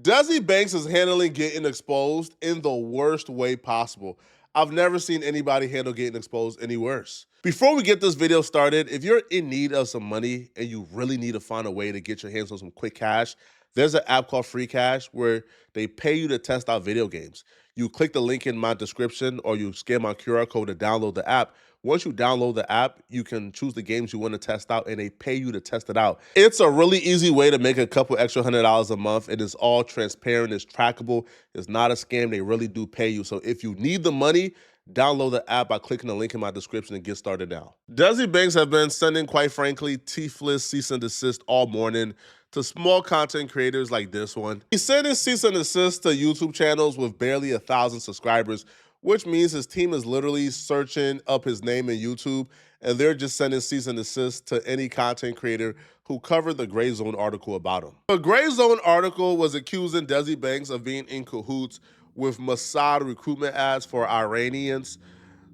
Desi Banks is handling getting exposed in the worst way possible. I've never seen anybody handle getting exposed any worse. Before we get this video started, if you're in need of some money and you really need to find a way to get your hands on some quick cash, there's an app called Free Cash where they pay you to test out video games. You click the link in my description or you scan my QR code to download the app. Once you download the app, you can choose the games you want to test out and they pay you to test it out. It's a really easy way to make a couple extra $100 a month. It is all transparent, it's trackable, it's not a scam. They really do pay you. So if you need the money, download the app by clicking the link in my description and get started now. Desi Banks have been sending, quite frankly, teethless cease and desist all morning to small content creators like this one. He's sending cease and desist to YouTube channels with barely 1,000 subscribers, which means his team is literally searching up his name in YouTube, and they're just sending cease and desist to any content creator who covered the Gray Zone article about him. The Gray Zone article was accusing Desi Banks of being in cahoots with Mossad recruitment ads for Iranians.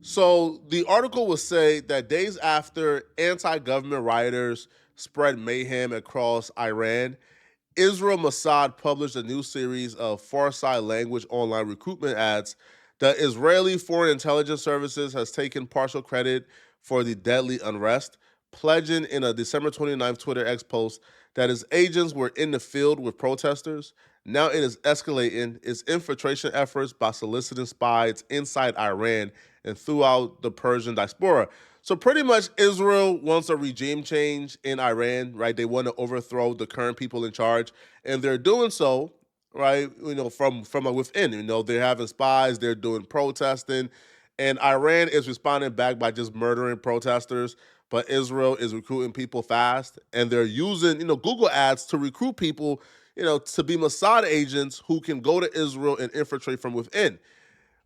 So the article will say that days after anti-government rioters spread mayhem across Iran, Israel Mossad published a new series of Farsi language online recruitment ads. The Israeli Foreign Intelligence Services has taken partial credit for the deadly unrest, pledging in a December 29th Twitter X post that its agents were in the field with protesters. Now it is escalating its infiltration efforts by soliciting spies inside Iran and throughout the Persian diaspora. So pretty much Israel wants a regime change in Iran, right? They want to overthrow the current people in charge, and they're doing so, right? From within. They're having spies, they're doing protesting, and Iran is responding back by just murdering protesters. But Israel is recruiting people fast, and they're using Google ads to recruit people, to be Mossad agents who can go to Israel and infiltrate from within.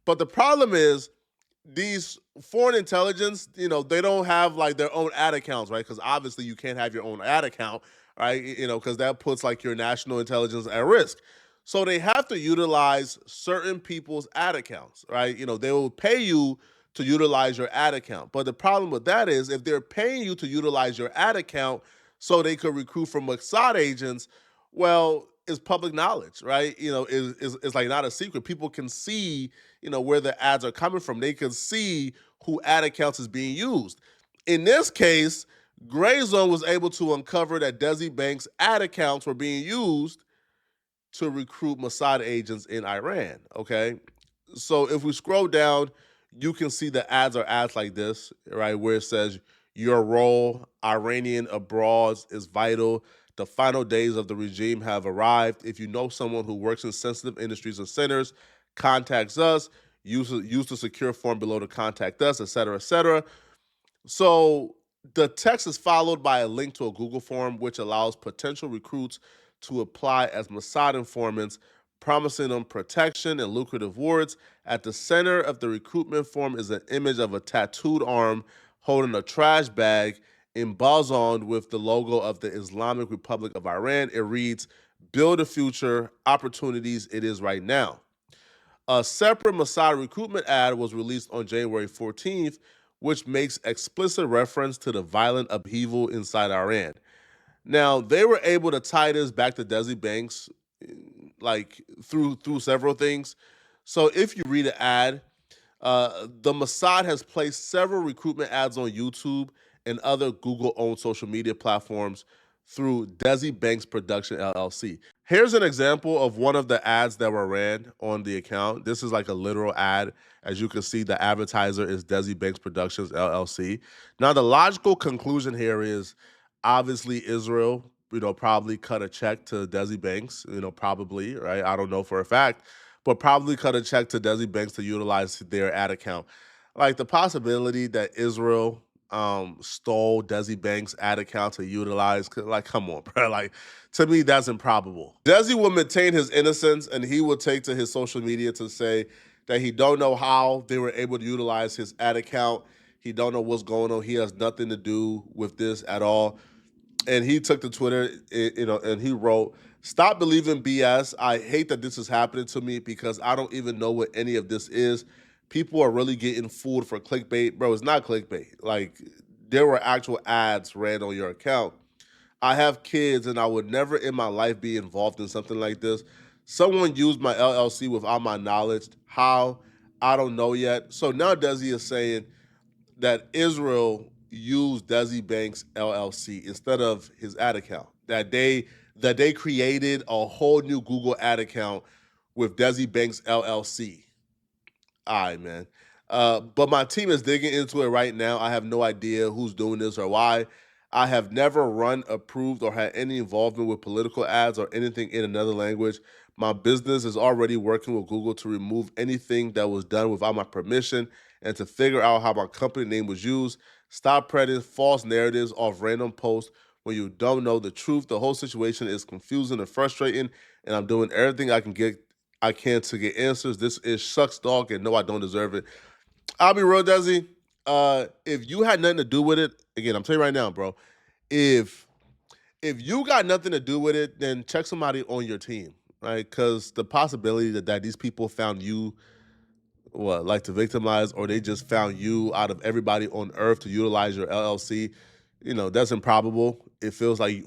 But the problem is these foreign intelligence, they don't have like their own ad accounts, right? Because obviously you can't have your own ad account, right? Because that puts like your national intelligence at risk. So they have to utilize certain people's ad accounts, right? They will pay you to utilize your ad account. But the problem with that is if they're paying you to utilize your ad account so they could recruit from Mossad agents, well, it's public knowledge, right? Is like not a secret. People can see, where the ads are coming from. They can see who ad accounts is being used. In this case, Gray Zone was able to uncover that Desi Banks' ad accounts were being used to recruit Mossad agents in Iran, okay? So if we scroll down, you can see the ads are ads like this, right? Where it says, your role, Iranian abroad, is vital. The final days of the regime have arrived. If you know someone who works in sensitive industries or centers, contacts us. Use the secure form below to contact us, etc., etc. So the text is followed by a link to a Google form, which allows potential recruits to apply as Mossad informants, promising them protection and lucrative rewards. At the center of the recruitment form is an image of a tattooed arm holding a trash bag embossed with the logo of the Islamic Republic of Iran. It reads, build a future, opportunities, it is right now. A separate Mossad recruitment ad was released on January 14th, which makes explicit reference to the violent upheaval inside Iran. Now, they were able to tie this back to Desi Banks, like through several things. So if you read an ad, the Mossad has placed several recruitment ads on YouTube and other Google-owned social media platforms through Desi Banks Production LLC. Here's an example of one of the ads that were ran on the account. This is like a literal ad. As you can see, the advertiser is Desi Banks Productions LLC. Now, the logical conclusion here is obviously Israel, probably cut a check to Desi Banks, probably, right? I don't know for a fact, but probably cut a check to Desi Banks to utilize their ad account. Like the possibility that Israel stole Desi Banks' ad account to utilize, like, come on, bro. Like, to me, that's improbable. Desi will maintain his innocence, and he will take to his social media to say that he don't know how they were able to utilize his ad account. He don't know what's going on. He has nothing to do with this at all. And he took to Twitter, and he wrote, stop believing BS. I hate that this is happening to me because I don't even know what any of this is. People are really getting fooled for clickbait. Bro, it's not clickbait. Like, there were actual ads ran on your account. I have kids, and I would never in my life be involved in something like this. Someone used my LLC without my knowledge. How? I don't know yet. So now Desi is saying that Israel used Desi Banks LLC instead of his ad account. That they created a whole new Google ad account with Desi Banks LLC. All right, man. But my team is digging into it right now. I have no idea who's doing this or why. I have never run, approved, or had any involvement with political ads or anything in another language. My business is already working with Google to remove anything that was done without my permission and to figure out how my company name was used. Stop spreading false narratives off random posts when you don't know the truth. The whole situation is confusing and frustrating, and I'm doing everything I can to get answers. This is sucks, dog, and no, I don't deserve it. I'll be real, Desi. If you had nothing to do with it, again, I'm telling you right now, bro. If you got nothing to do with it, then check somebody on your team, right? Because the possibility that these people found you, like to victimize, or they just found you out of everybody on earth to utilize your LLC, that's improbable. It feels like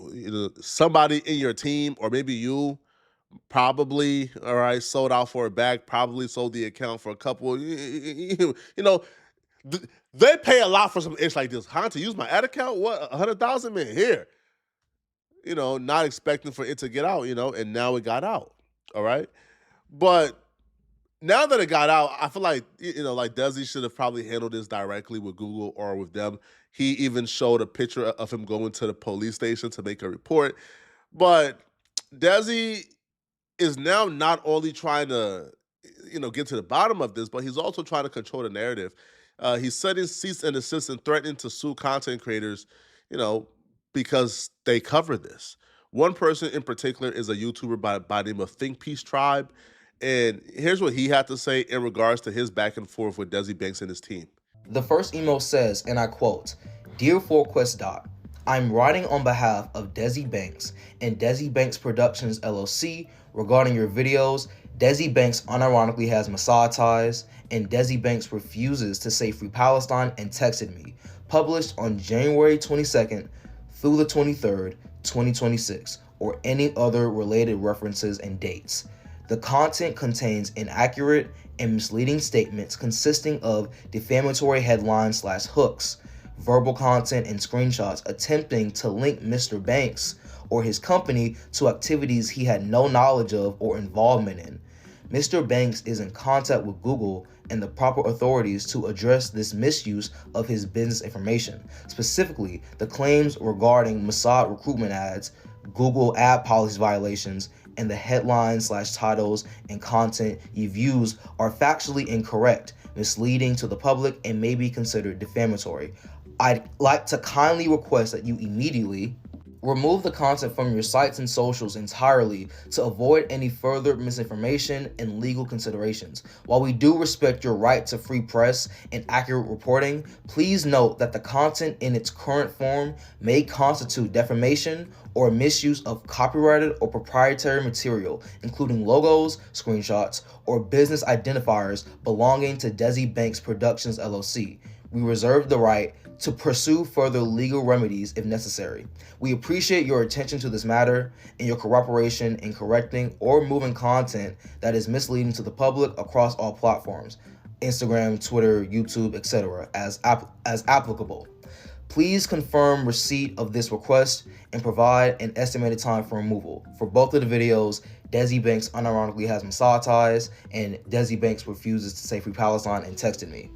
somebody in your team, or maybe you, probably, all right, sold out for a bag, probably sold the account for a couple. They pay a lot for some ish like this. Huh? To use my ad account? What, 100,000? Man, here. Not expecting for it to get out, and now it got out. All right. But now that it got out, I feel like, like Desi should have probably handled this directly with Google or with them. He even showed a picture of him going to the police station to make a report. But Desi is now not only trying to, get to the bottom of this, but he's also trying to control the narrative. He's setting cease and desist and threatening to sue content creators, you know, because they cover this. One person in particular is a YouTuber by the name of Think Peace Tribe. And here's what he had to say in regards to his back and forth with Desi Banks and his team. The first email says, and I quote, "Dear 4Quest Doc, I'm writing on behalf of Desi Banks and Desi Banks Productions LLC regarding your videos. Desi Banks unironically has Mossad ties, and Desi Banks refuses to say Free Palestine and texted me. Published on January 22nd through the 23rd, 2026, or any other related references and dates. The content contains inaccurate and misleading statements consisting of defamatory headlines/hooks, verbal content, and screenshots attempting to link Mr. Banks or his company to activities he had no knowledge of or involvement in. Mr. Banks is in contact with Google and the proper authorities to address this misuse of his business information, specifically the claims regarding Mossad recruitment ads, Google ad policy violations, and the headlines/titles and content you've used are factually incorrect, misleading to the public, and may be considered defamatory. I'd like to kindly request that you immediately remove the content from your sites and socials entirely to avoid any further misinformation and legal considerations. While we do respect your right to free press and accurate reporting, please note that the content in its current form may constitute defamation or misuse of copyrighted or proprietary material, including logos, screenshots, or business identifiers belonging to Desi Banks Productions LLC. We reserve the right to pursue further legal remedies if necessary. We appreciate your attention to this matter and your cooperation in correcting or removing content that is misleading to the public across all platforms, Instagram, Twitter, YouTube, etc., as applicable. Please confirm receipt of this request and provide an estimated time for removal. For both of the videos, Desi Banks unironically has Mossad ties, and Desi Banks refuses to say Free Palestine and texted me."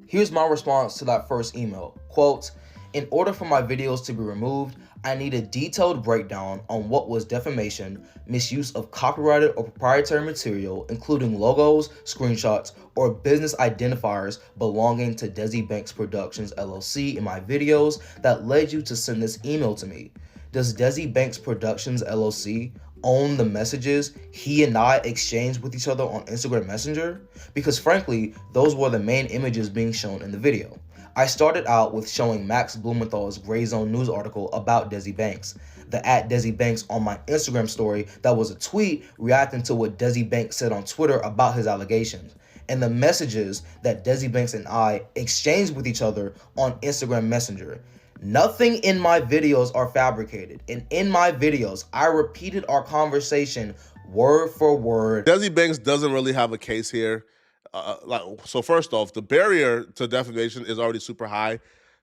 Here's my response to that first email. Quote, "In order for my videos to be removed, I need a detailed breakdown on what was defamation, misuse of copyrighted or proprietary material, including logos, screenshots, or business identifiers belonging to Desi Banks Productions LLC in my videos that led you to send this email to me. Does Desi Banks Productions LLC own the messages he and I exchanged with each other on Instagram Messenger? Because frankly, those were the main images being shown in the video. I started out with showing Max Blumenthal's Gray Zone news article about Desi Banks, the @Desi Banks on my Instagram story that was a tweet reacting to what Desi Banks said on Twitter about his allegations, and the messages that Desi Banks and I exchanged with each other on Instagram Messenger. Nothing in my videos are fabricated, and in my videos, I repeated our conversation word for word. Desi Banks doesn't really have a case here. So first off, the barrier to defamation is already super high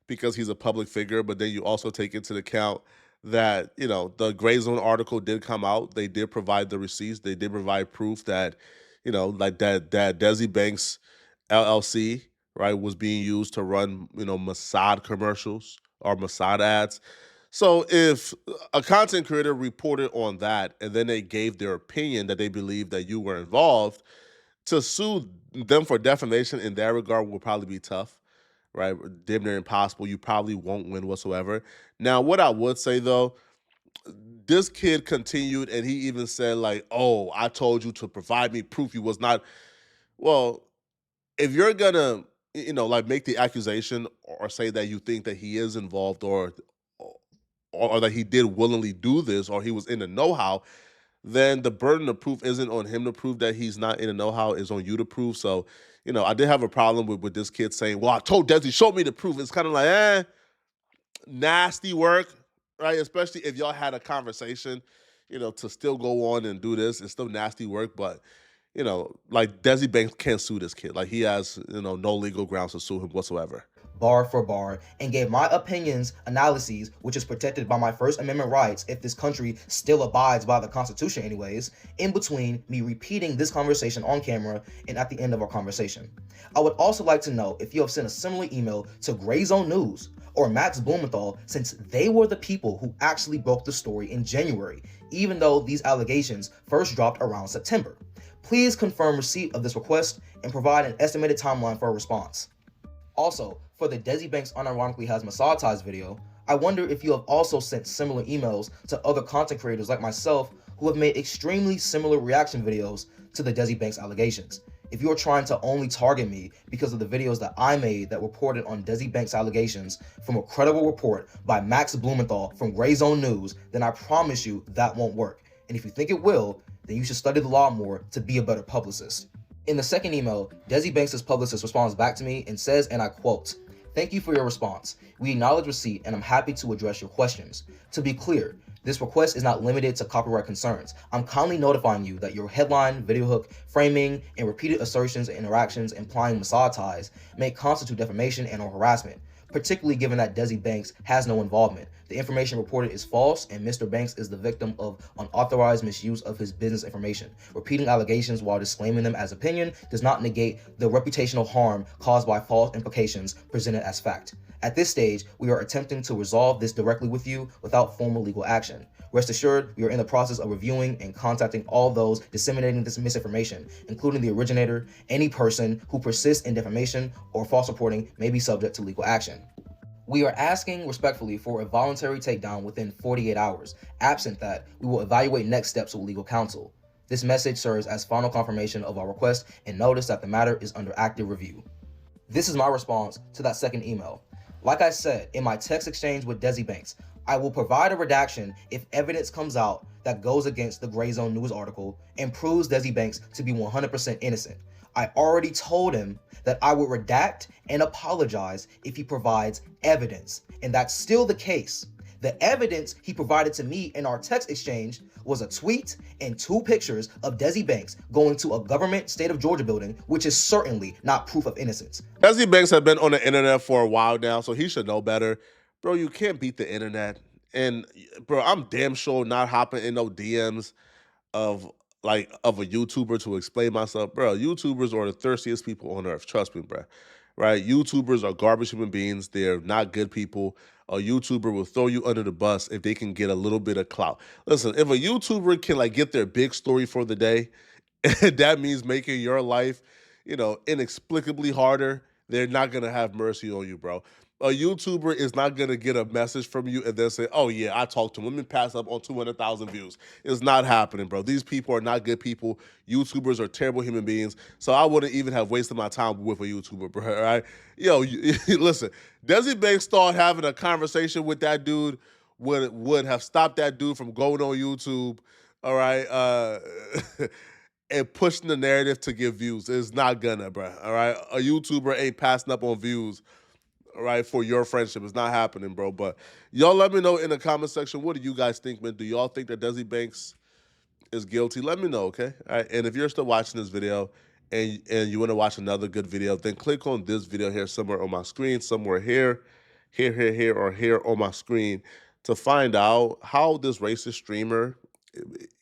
because he's a public figure. But then you also take into account that the Gray Zone article did come out. They did provide the receipts. They did provide proof that like that Desi Banks LLC, right, was being used to run Mossad commercials or Mossad ads. So if a content creator reported on that and then they gave their opinion that they believe that you were involved, to sue them for defamation in that regard will probably be tough, right? Damn near impossible. You probably won't win whatsoever. Now, what I would say though, this kid continued and he even said like, "Oh, I told you to provide me proof you was not." Well, if you're gonna like make the accusation or say that you think that he is involved or that he did willingly do this or he was in the know-how, then the burden of proof isn't on him to prove that he's not in the know-how, is on you to prove. So I did have a problem with this kid saying, well, I told Desi, show me the proof. It's kind of like nasty work, right? Especially if y'all had a conversation, to still go on and do this. It's still nasty work, but like Desi Banks can't sue this kid. Like he has, no legal grounds to sue him whatsoever. Bar for bar, and gave my opinions, analyses, which is protected by my First Amendment rights if this country still abides by the Constitution anyways, in between me repeating this conversation on camera and at the end of our conversation. I would also like to know if you have sent a similar email to Gray Zone News or Max Blumenthal, since they were the people who actually broke the story in January, even though these allegations first dropped around September. Please confirm receipt of this request and provide an estimated timeline for a response. Also, for the Desi Banks unironically has Mossad ties video, I wonder if you have also sent similar emails to other content creators like myself who have made extremely similar reaction videos to the Desi Banks allegations. If you are trying to only target me because of the videos that I made that reported on Desi Banks allegations from a credible report by Max Blumenthal from Gray Zone News, then I promise you that won't work. And if you think it will, then you should study the law more to be a better publicist. In the second email, Desi Banks' publicist responds back to me and says, and I quote, "Thank you for your response. We acknowledge receipt and I'm happy to address your questions. To be clear, this request is not limited to copyright concerns. I'm kindly notifying you that your headline, video hook, framing, and repeated assertions and interactions implying Mossad ties may constitute defamation and or harassment, particularly given that Desi Banks has no involvement. The information reported is false, and Mr. Banks is the victim of unauthorized misuse of his business information. Repeating allegations while disclaiming them as opinion does not negate the reputational harm caused by false implications presented as fact. At this stage, we are attempting to resolve this directly with you without formal legal action. Rest assured, we are in the process of reviewing and contacting all those disseminating this misinformation, including the originator. Any person who persists in defamation or false reporting may be subject to legal action. We are asking respectfully for a voluntary takedown within 48 hours. Absent that, we will evaluate next steps with legal counsel. This message serves as final confirmation of our request and notice that the matter is under active review." This is my response to that second email. Like I said in my text exchange with Desi Banks, I will provide a redaction if evidence comes out that goes against the Gray Zone News article and proves Desi Banks to be 100% innocent. I already told him that I would redact and apologize if he provides evidence, and that's still the case. The evidence he provided to me in our text exchange was a tweet and 2 pictures of Desi Banks going to a government state of Georgia building, which is certainly not proof of innocence. Desi Banks have been on the internet for a while now, so he should know better. Bro, you can't beat the internet. And bro, I'm damn sure not hopping in no DMs of of a YouTuber to explain myself. Bro, YouTubers are the thirstiest people on earth. Trust me, bro. Right? YouTubers are garbage human beings. They're not good people. A YouTuber will throw you under the bus if they can get a little bit of clout. Listen, if a YouTuber can get their big story for the day, that means making your life, inexplicably harder, they're not gonna have mercy on you, bro. A YouTuber is not gonna get a message from you and then say, "Oh yeah, I talked to him. Let me pass up on 200,000 views." It's not happening, bro. These people are not good people. YouTubers are terrible human beings. So I wouldn't even have wasted my time with a YouTuber, bro. All right, yo, listen. Desi Banks start having a conversation with that dude would have stopped that dude from going on YouTube. All right, and pushing the narrative to get views. It's not gonna, bro. All right, a YouTuber ain't passing up on views. All right, for your friendship, it's not happening, bro. But y'all, let me know in the comment section. What do you guys think, man? Do y'all think that Desi Banks is guilty, let me know, okay? All right. And if you're still watching this video and you want to watch another good video, then click on this video here somewhere on my screen, somewhere here, or here on my screen to find out how this racist streamer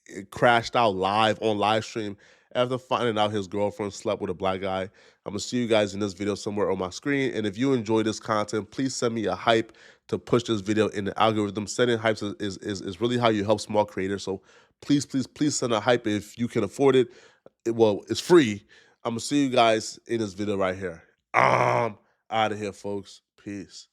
it crashed out live on live stream after finding out his girlfriend slept with a black guy. I'm gonna see you guys in this video somewhere on my screen. And if you enjoy this content, please send me a hype to push this video in the algorithm. Sending hypes is really how you help small creators. So please send a hype if you can afford it. Well, it's free. I'm gonna see you guys in this video right here. Out of here, folks. Peace.